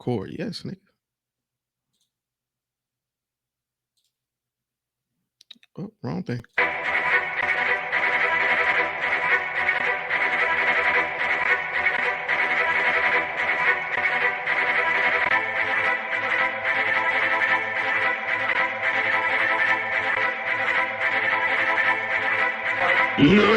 record. Yes, nigga. Oh, wrong thing.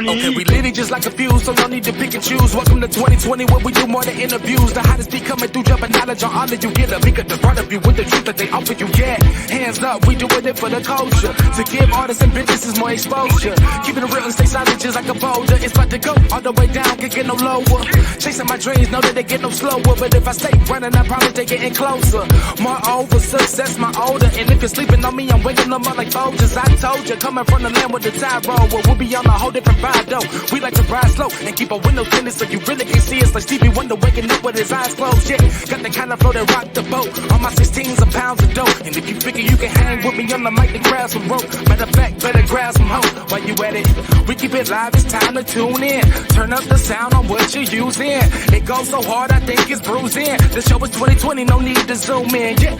Okay, we lit it just like a fuse, so no need to pick and choose. Welcome to 2020, where we do more than interviews. The hottest beat coming through, jumping knowledge on all of you. Get a bigger the front of you with the truth that they offer you. Yeah, hands up, we doing it for the culture. To give artists and businesses more exposure. Keeping it real and stay silent just like a boulder. It's about to go all the way down, can't get no lower. Chasing my dreams, know that they get no slower. But if I stay running, I promise they getting closer. Moreover, success my older. And if you're sleeping on me, I'm waking them up like Folgers. I told you, coming from the land with the tide roll. Well, we'll be on a whole different vibe though. We like to ride slow and keep our windows tinted so you really can see us. Like Stevie Wonder waking up with his eyes closed. Yeah, got the kind of flow that rock the boat. On my 16s of pounds of dope. And if you figure you can hang with me on the mic, then grab some rope. Matter of fact, better grab some hope. While you at it, we keep it live. It's time to tune in. Turn up the sound on what you're using. It goes so hard, I think it's bruising. The show is 2020, no need to zoom in. Yeah.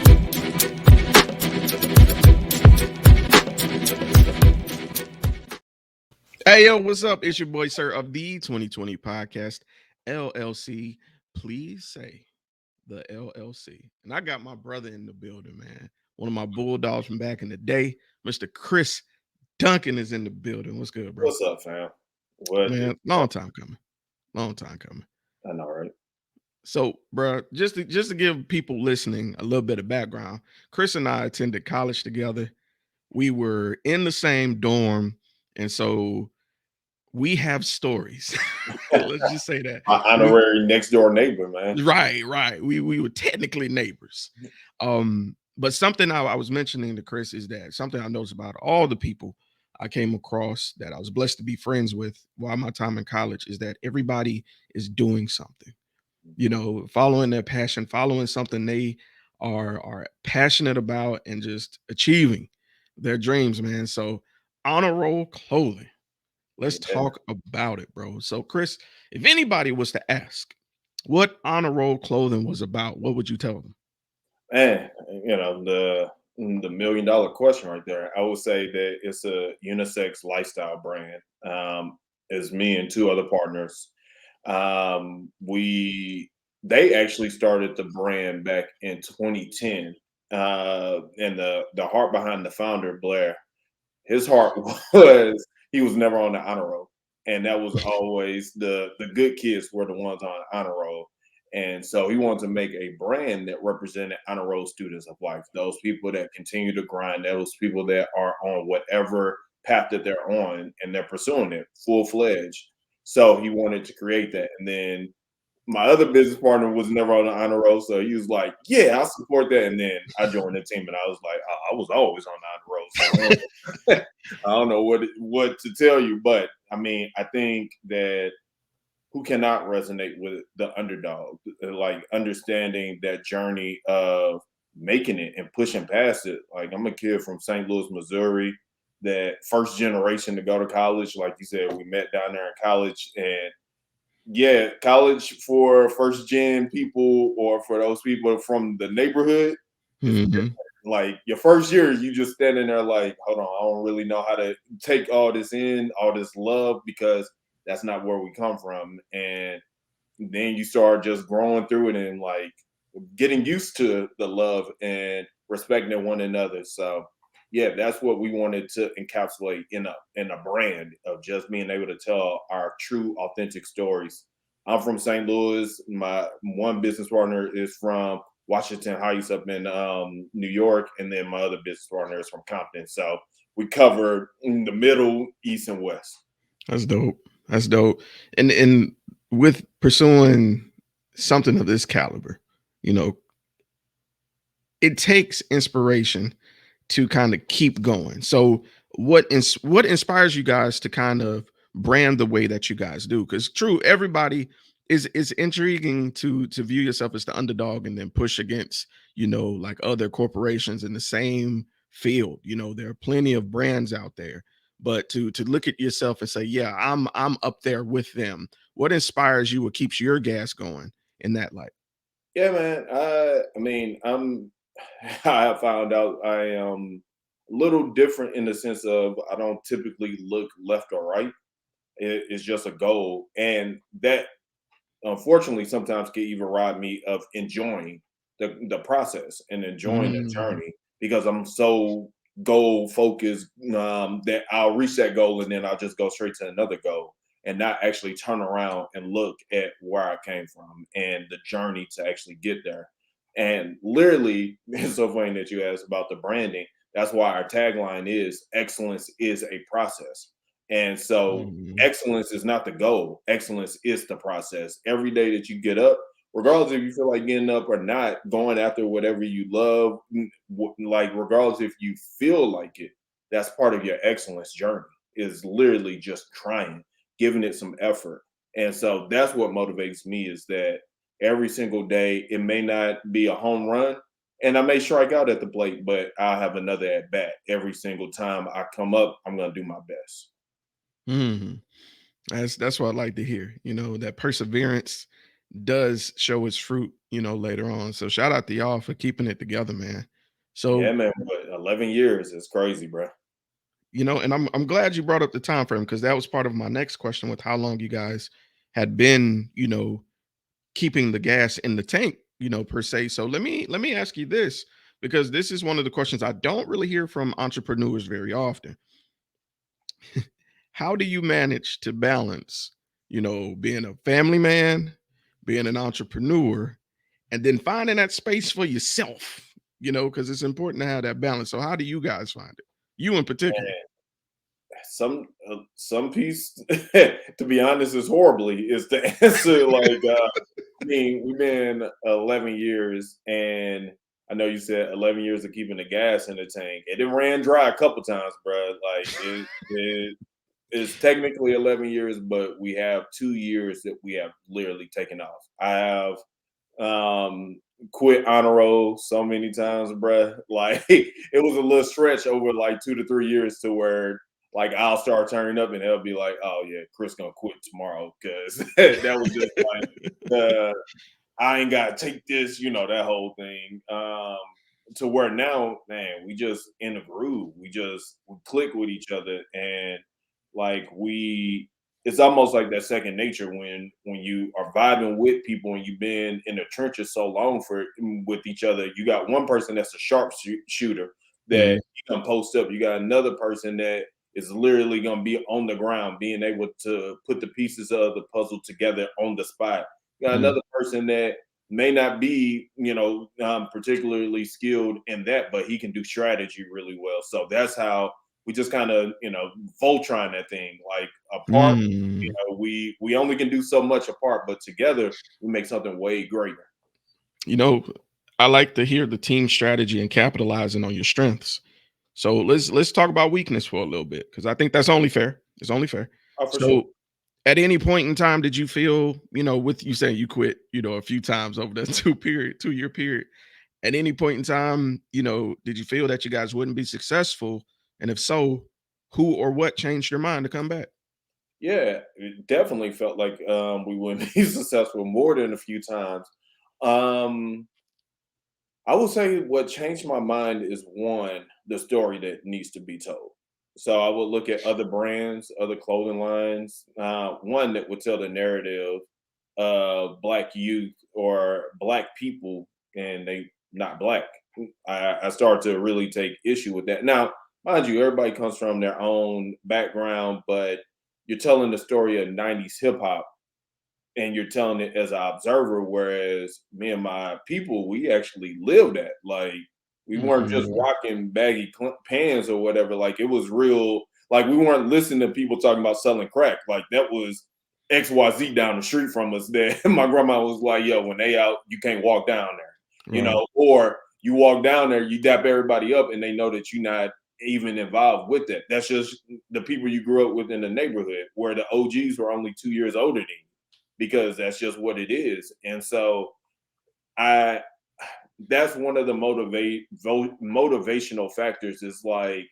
Hey, yo, what's up? It's your boy, Sir, of the 2020 Podcast, LLC. Please say the LLC. And I got my brother in the building, man. One of my bulldogs from back in the day, Mr. Chris Duncan is in the building. What's good, bro? What's up, fam? What? Man, long time coming. Long time coming. I know, right? So, bro, just to give people listening a little bit of background, Chris and I attended college together. We were in the same dorm, and so we have stories. Let's just say that. My honorary next door neighbor, man. Right. We were technically neighbors. But something I was mentioning to Chris is that something I noticed about all the people I came across that I was blessed to be friends with while my time in college is that everybody is doing something, you know, following their passion, following something they are passionate about and just achieving their dreams, man. So honor roll clothing. Let's talk about it, bro. So, Chris, if anybody was to ask what honor roll clothing was about, what would you tell them? Man, you know, the $1 million question right there. I would say that it's a unisex lifestyle brand. It's me and two other partners. They actually started the brand back in 2010. And the heart behind the founder, Blair, his heart was he was never on the honor roll. And that was always the good kids were the ones on honor roll. And so he wanted to make a brand that represented honor roll students of life, those people that continue to grind, those people that are on whatever path that they're on and they're pursuing it full-fledged. So he wanted to create that. And then my other business partner was never on the honor roll, so he was like, "Yeah, I'll support that." And then I joined the team, and I was like, "Oh, I was always on the honor roll." So I don't know what to tell you, but I mean, I think that who cannot resonate with the underdog, like understanding that journey of making it and pushing past it. Like I'm a kid from St. Louis, Missouri, that first generation to go to college. Like you said, we met down there in college, and yeah, college for first gen people or for those people from the neighborhood. Like your first year, you just standing there like, hold on, I don't really know how to take all this in, all this love, because that's not where we come from. And then you start just growing through it and like getting used to the love and respecting one another. So yeah, that's what we wanted to encapsulate in a brand of just being able to tell our true, authentic stories. I'm from St. Louis. My one business partner is from Washington Heights up in New York, and then my other business partner is from Compton. So we cover in the middle, east, and west. That's dope. That's dope. And with pursuing something of this caliber, you know, it takes inspiration to kind of keep going. So what inspires you guys to kind of brand the way that you guys do? Because true, everybody is intriguing to view yourself as the underdog and then push against, you know, like other corporations in the same field. You know, there are plenty of brands out there, but to look at yourself and say, yeah, I'm up there with them. What inspires you? What keeps your gas going in that light? Yeah, man. I mean, I have found out I am a little different in the sense of I don't typically look left or right. It's just a goal, and that unfortunately sometimes can even rob me of enjoying the process and enjoying the Mm, journey because I'm so goal focused that I'll reach that goal and then I'll just go straight to another goal and not actually turn around and look at where I came from and the journey to actually get there. And literally, it's so funny that you asked about the branding. That's why our tagline is excellence is a process. And so mm, excellence is not the goal. Excellence is the process. Every day that you get up, regardless if you feel like getting up or not, going after whatever you love, like regardless if you feel like it, that's part of your excellence journey. Is literally just trying, giving it some effort. And so that's what motivates me is that every single day, it may not be a home run, and I may strike out at the plate, but I'll have another at bat every single time I come up. I'm gonna do my best. mm. That's what I like to hear. That perseverance does show its fruit, later on. So shout out to y'all for keeping it together, man. Yeah, So, man, but 11 years is crazy, bro. and I'm glad you brought up the time frame because that was part of my next question with how long you guys had been, keeping the gas in the tank, per se. So let me ask you this because this is one of the questions I don't really hear from entrepreneurs very often. How do you manage to balance, being a family man, being an entrepreneur, and then finding that space for yourself, because it's important to have that balance. So how do you guys find it? You in particular? Some piece, to be honest, is horribly is the answer. Like, I mean, we've been 11 years, and I know you said 11 years of keeping the gas in the tank. It ran dry a couple times, bro. Like, it is technically 11 years, but we have 2 years that we have literally taken off. I have quit honor roll so many times, bruh. Like it was a little stretch over like 2 to 3 years to where like I'll start turning up and they'll be like, "Oh yeah, Chris gonna quit tomorrow," because that was just like the I ain't gotta take this, that whole thing. To where now, man, we just in a groove. We click with each other and like it's almost like that second nature when you are vibing with people and you've been in the trenches so long with each other. You got one person that's a shooter that Mm, you can post up. You got another person that is literally gonna be on the ground, being able to put the pieces of the puzzle together on the spot. You got mm. another person that may not be, particularly skilled in that, but he can do strategy really well. So that's how we just kind of, Voltron that thing. Like apart, Mm. we only can do so much apart, but together we make something way greater. You know, I like to hear the team strategy and capitalizing on your strengths. So let's talk about weakness for a little bit because I think that's only fair. It's only fair. Oh, for sure. So at any point in time, did you feel, with you saying you quit, a few times over the 2-year period? At any point in time, did you feel that you guys wouldn't be successful? And if so, who or what changed your mind to come back? Yeah, it definitely felt like we wouldn't be successful more than a few times. Um, I would say what changed my mind is one, the story that needs to be told. So I would look at other brands, other clothing lines, one that would tell the narrative of black youth or black people, and they not black. I started to really take issue with that. Now, mind you, everybody comes from their own background, but you're telling the story of '90s hip hop and you're telling it as an observer, whereas me and my people, we actually lived that. Like we weren't just Mhm. rocking baggy pants or whatever. Like it was real. Like we weren't listening to people talking about selling crack. Like that was XYZ down the street from us. That my grandma was like, "Yo, when they out, you can't walk down there," Right. or you walk down there, you dap everybody up, and they know that you're not even involved with that. That's just the people you grew up with in the neighborhood, where the OGs were only 2 years older than you because that's just what it is. And so I that's one of the motivational factors is like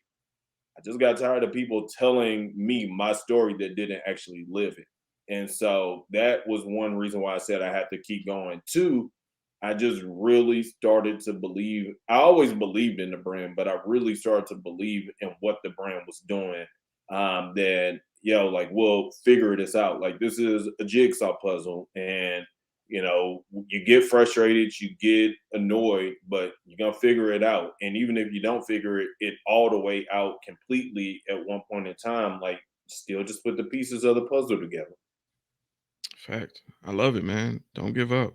I just got tired of people telling me my story that didn't actually live it. And so that was one reason why I said I had to keep going. Two, I just really started to believe. I always believed in the brand, but I really started to believe in what the brand was doing. That like we'll figure this out. Like this is a jigsaw puzzle, and you get frustrated, you get annoyed, but you're gonna figure it out. And even if you don't figure it all the way out completely at one point in time, like still just put the pieces of the puzzle together. Fact. I love it, man. Don't give up.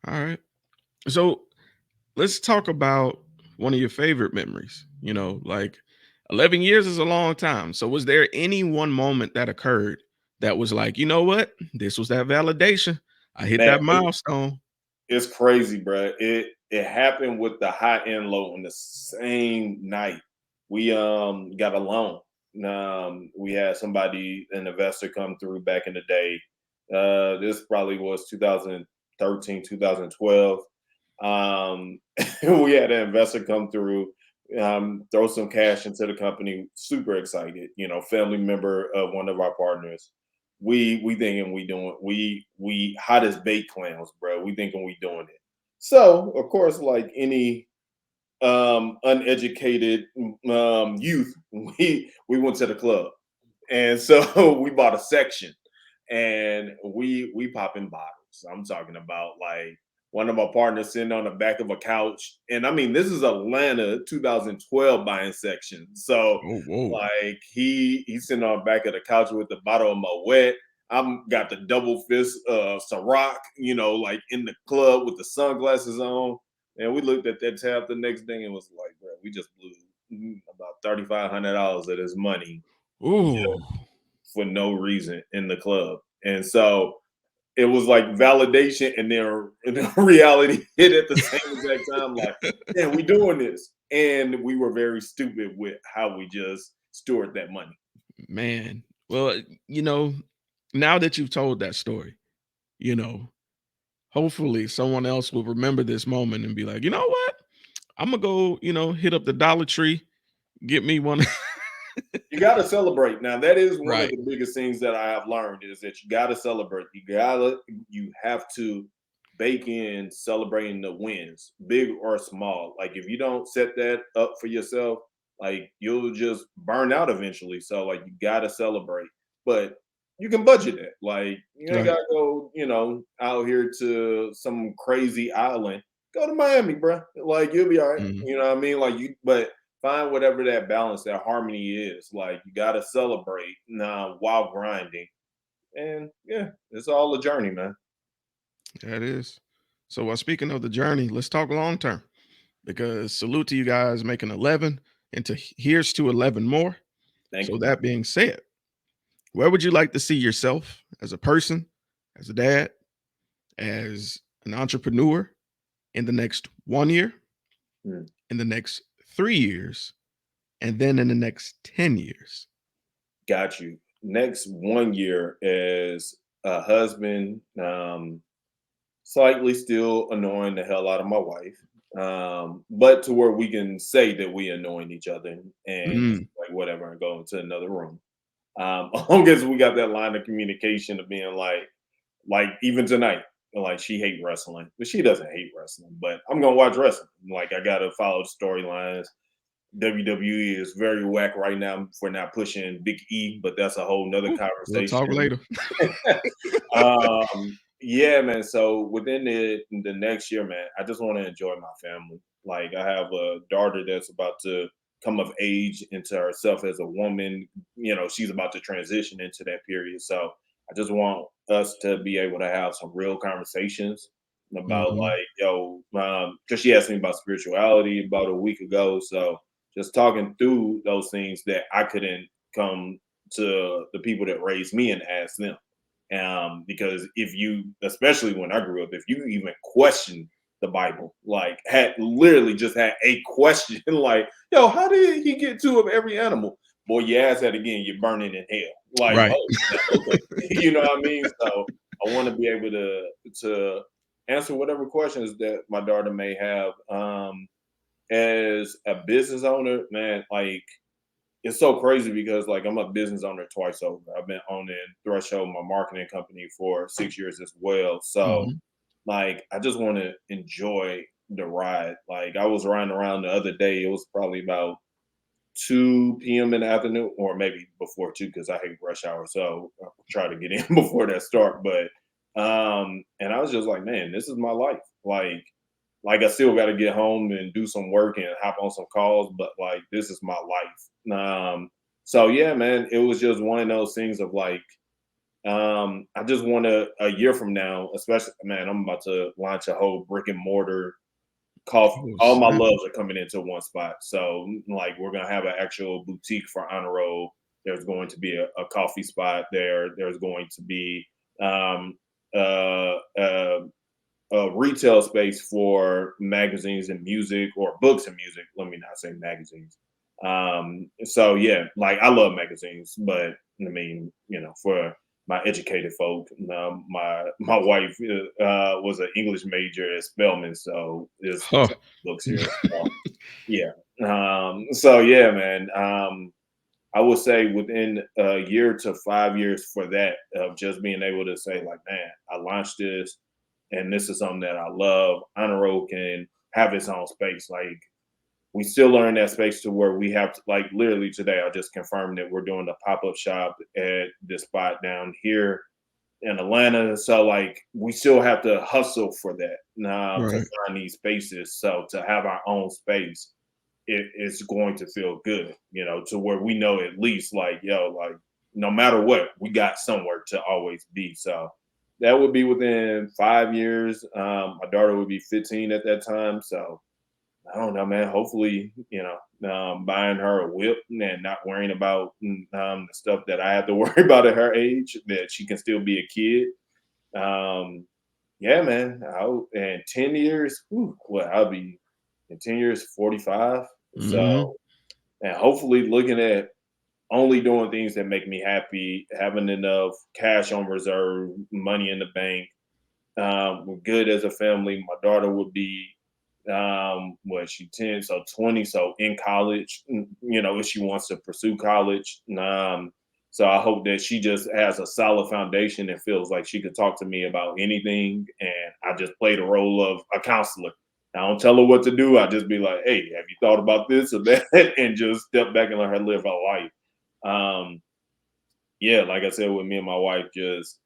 All right. So let's talk about one of your favorite memories. Like 11 years is a long time. So was there any one moment that occurred that was like, you know what? This was that validation. I hit Man, that milestone. it's crazy, bro. It happened with the high and low on the same night. We got a loan. We had an investor come through back in the day. This probably was 2013, 2012. We had an investor come through, throw some cash into the company. Super excited, family member of one of our partners. We thinking we hot as baked clowns, bro. We thinking we doing it. So of course, like any uneducated youth, we went to the club, and so we bought a section, and we popping bottles. I'm talking about like one of my partners sitting on the back of a couch, and I mean this is Atlanta 2012 buying section. So Oh, whoa. like he's sitting on the back of the couch with the bottle of Moet. I'm got the double fist SiRR, like in the club with the sunglasses on. And we looked at that tab the next day and was like, bro, we just blew about $3,500 of this money Ooh, for no reason in the club. And so it was like validation and then reality hit at the same exact time. Like, yeah, we doing this. And we were very stupid with how we just stored that money. man. Well, now that you've told that story, you know, hopefully someone else will remember this moment and be like, you know what? I'm gonna go, hit up the Dollar Tree, get me one. You got to celebrate. Now, that is one of Right. the biggest things that I have learned is that you got to celebrate. You have to bake in celebrating the wins, big or small. Like if you don't set that up for yourself, like you'll just burn out eventually. So like you got to celebrate, but you can budget it. Like you ain't Right. got to go, out here to some crazy island. Go to Miami, bro. Like you'll be all right. Mhm. You know what I mean? But find whatever that balance, that harmony is. Like you got to celebrate now while grinding, and yeah, it's all a journey, man. That is. So, speaking of the journey, let's talk long term because salute to you guys making 11 and here's to 11 more. Thank So, you, man. that being said, where would you like to see yourself as a person, as a dad, as an entrepreneur in the next 1 year, Mm, in the next 3 years, and then in the next 10 years? got you. Next 1 year as a husband, slightly still annoying the hell out of my wife, but to where we can say that we annoying each other and just Mm, like whatever and go into another room. As long as we got that line of communication of being like even tonight, like she hate wrestling, but she doesn't hate wrestling. But I'm gonna watch wrestling. Like I gotta follow the storylines. WWE is very whack right now for not pushing Big E, but that's a whole nother we'll talk conversation. later. Yeah, man. So within the next year, man, I just want to enjoy my family. Like I have a daughter that's about to come of age into herself as a woman. She's about to transition into that period. So I just want us to be able to have some real conversations about Mhm. like, because she asked me about spirituality about a week ago. So just talking through those things that I couldn't come to the people that raised me and ask them. Because if you, especially when I grew up, if you even question the Bible, like had literally just had a question, like, yo, how did he get two of every animal? Boy, you ask that again, you're burning in hell. Like, Right. oh, yeah, okay. You know what I mean? So I want to be able to answer whatever questions that my daughter may have. As a business owner, man, like it's so crazy because like I'm a business owner twice over. I've been owning Threshold, my marketing company, for 6 years as well. So Mhm. like I just want to enjoy the ride. Like I was riding around the other day. It was probably about 2 p.m. in the afternoon, or maybe before 2 because I hate rush hour. So I try to get in before that start. But and I was just like, man, this is my life. Like I still got to get home and do some work and hop on some calls, but like this is my life. So yeah, man, it was just one of those things of like, I just want a year from now, especially, man, I'm about to launch a whole brick and mortar coffee. Oh, All my snap. loves are coming into one spot. So like we're gonna have an actual boutique for Honor Roll. There's going to be a coffee spot there. There's going to be um, uh, uh, a retail space for magazines and music, or books and music. Let me not say magazines. So yeah, like I love magazines, but I mean, for my educated folk, my wife was an English major at Spelman, so there's Huh. books here. So, yeah. So yeah, man. I would say within a year to 5 years for that, of just being able to say like, man, I launched this and this is something that I love. Honor Roll can have its own space. Like we still are in that space to where we have to, like literally today, I just confirmed that we're doing the pop-up shop at this spot down here in Atlanta. So like we still have to hustle for that now to Right. find these spaces. So to have our own space, it's going to feel good, to where we know at least like, yo, like no matter what, we got somewhere to always be. So that would be within 5 years. My daughter would be 15 at that time. So I don't know, man. Hopefully, buying her a whip and not worrying about the stuff that I have to worry about at her age, that she can still be a kid. Yeah, man. In 10 years, I'll be in 10 years 45. Hmm. So, and hopefully looking at only doing things that make me happy, having enough cash on reserve, money in the bank. We're good as a family. My daughter would be she 10, so 20, so in college, if she wants to pursue college. So I hope that she just has a solid foundation and feels like she could talk to me about anything. And I just play the role of a counselor. I don't tell her what to do. I just be like, hey, have you thought about this or that? And just step back and let her live her life. Um, yeah, like I said, with me and my wife, just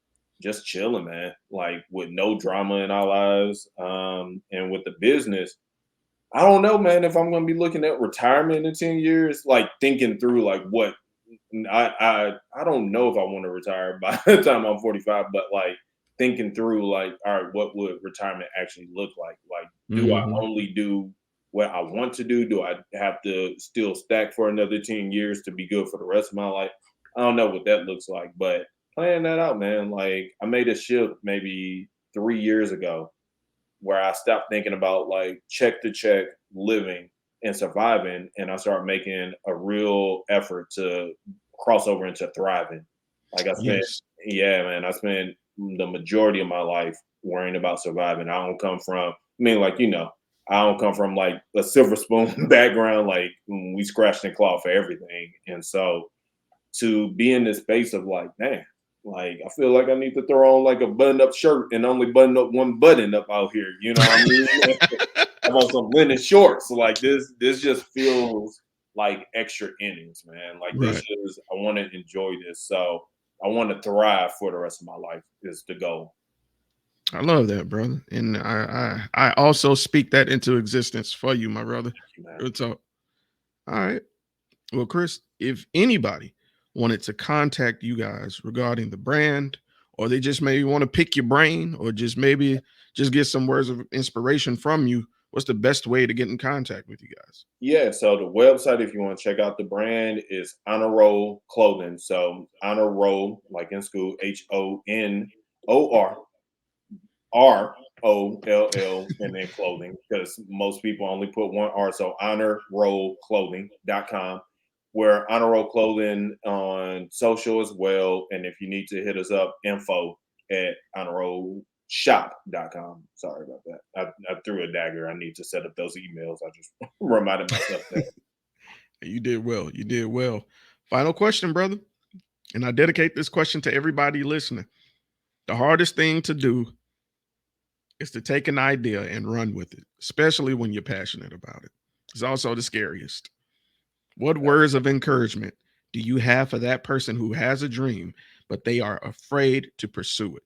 chilling, man. Like with no drama in our lives. And with the business, I don't know, man, if I'm gonna be looking at retirement in 10 years, like thinking through like what I don't know if I want to retire by the time I'm 45, but like thinking through like, all right, what would retirement actually look like? Like, do I Hmm. only do what I want to do? Do I have to still stack for another 10 years to be good for the rest of my life? I don't know what that looks like, but playing that out, man. Like I made a shift maybe 3 years ago where I stopped thinking about like check to check living and surviving, and I started making a real effort to cross over into thriving. Like I spent, Yes. yeah, man, I spent the majority of my life worrying about surviving. I don't come from, I mean, like I don't come from like a silver spoon background. Like we scratched and clawed for everything, and so to be in this space of like, man, like I feel like I need to throw on like a button-up shirt and only button up one button up out here. You know what I mean? I'm on some linen shorts. Like this just feels like extra innings, man. Like this Right. is I want to enjoy this. So I want to thrive for the rest of my life is the goal. I love that, brother. And I also speak that into existence for you, my brother. Thank you, man. Good talk. All right. Well, Chris, if anybody wanted to contact you guys regarding the brand, or they just maybe want to pick your brain, or just maybe just get some words of inspiration from you, what's the best way to get in contact with you guys? Yeah, so the website, if you want to check out the brand, is Honor Roll Clothing. So Honor Roll, like in school, HONORROLL, and then clothing, because most people only put one R. So honorrollclothing.com. We're Honor Roll Clothing on social as well. And if you need to hit us up, info at honorrollshop.com. Sorry about that. I threw a dagger. I need to set up those emails. I just reminded myself that. You did well. You did well. Final question, brother. And I dedicate this question to everybody listening. The hardest thing to do is to take an idea and run with it, especially when you're passionate about it. It's also the scariest. What words of encouragement do you have for that person who has a dream, but they are afraid to pursue it?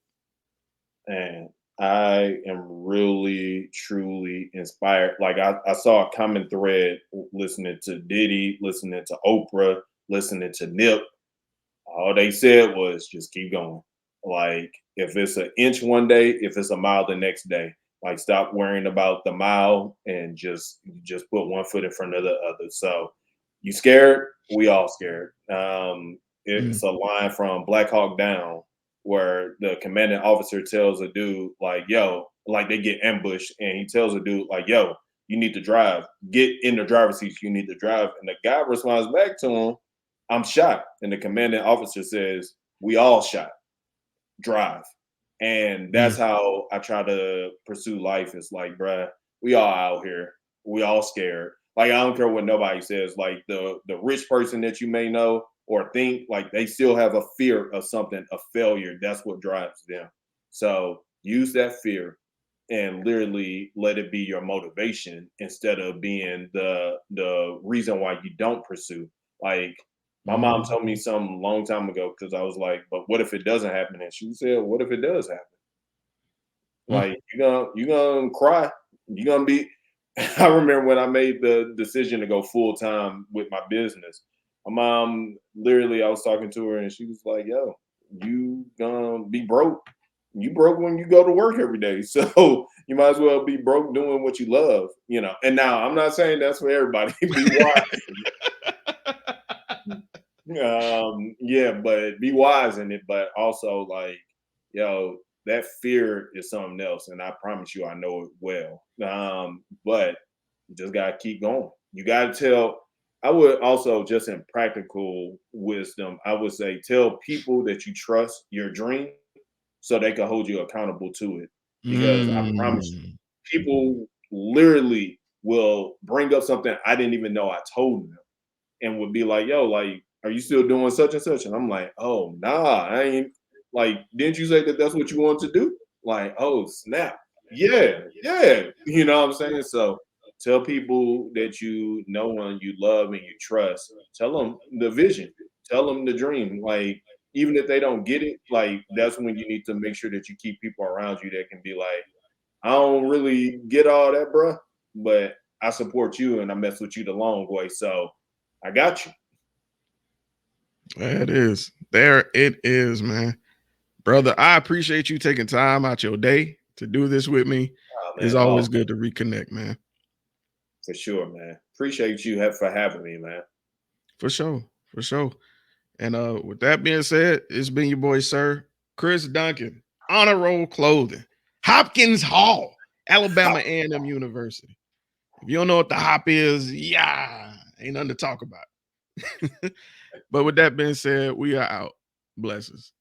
And I am really, truly inspired. Like I saw a common thread listening to Diddy, listening to Oprah, listening to Nip. All they said was just keep going. Like if it's an inch one day, if it's a mile the next day, like stop worrying about the mile and just put one foot in front of the other. So you scared? We all scared. Mm. It's a line from Black Hawk Down where the commanding officer tells a dude like, "Yo," like they get ambushed, and he tells a dude like, "Yo, you need to drive. Get in the driver's seat. You need to drive." And the guy responds back to him, "I'm shot." And the commanding officer says, "We all shot. Drive." And Mm. that's how I try to pursue life. It's like, bruh, we all out here. We all scared. Like I don't care what nobody says. Like the rich person that you may know or think, like they still have a fear of something, a failure. That's what drives them. So use that fear and literally let it be your motivation instead of being the reason why you don't pursue. Like my mom Mm. told me something a long time ago because I was like, "But what if it doesn't happen?" And she said, "What if it does happen? Mm. Like you're gonna cry. You're gonna be." I remember when I made the decision to go full time with my business. My mom literally, I was talking to her and she was like, "Yo, you gonna be broke. You broke when you go to work every day. So you might as well be broke doing what you love, you know." And now I'm not saying that's for everybody. Be wise. Yeah, but be wise in it, but also like, yo, that fear is something else, and I promise you, I know it well. But you just gotta keep going. You gotta tell. I would also just in practical wisdom, I would say tell people that you trust your dream so they can hold you accountable to it. Because I promise you, Mm. people literally will bring up something I didn't even know I told them and would be like, "Yo, like, are you still doing such and such?" And I'm like, "Oh, nah, I ain't." Like, didn't you say that that's what you want to do? Like, oh snap, yeah, yeah. You know what I'm saying? So tell people that you know and you love and you trust. Tell them the vision. Tell them the dream. Like, even if they don't get it, like that's when you need to make sure that you keep people around you that can be like, "I don't really get all that, bruh, but I support you and I mess with you the long way. So I got you." There it is. There it is, man. Brother, I appreciate you taking time out your day to do this with me. Oh It's man, always oh, good to reconnect, man. for sure, man. Appreciate you for having me, man. For sure. For sure. And with that being said, it's been your boy, sir, Chris Duncan, Honor Roll Clothing, Hopkins Hall, Alabama A&M University. If you don't know what the hop is, yeah, ain't nothing to talk about. But with that being said, we are out. Blessings.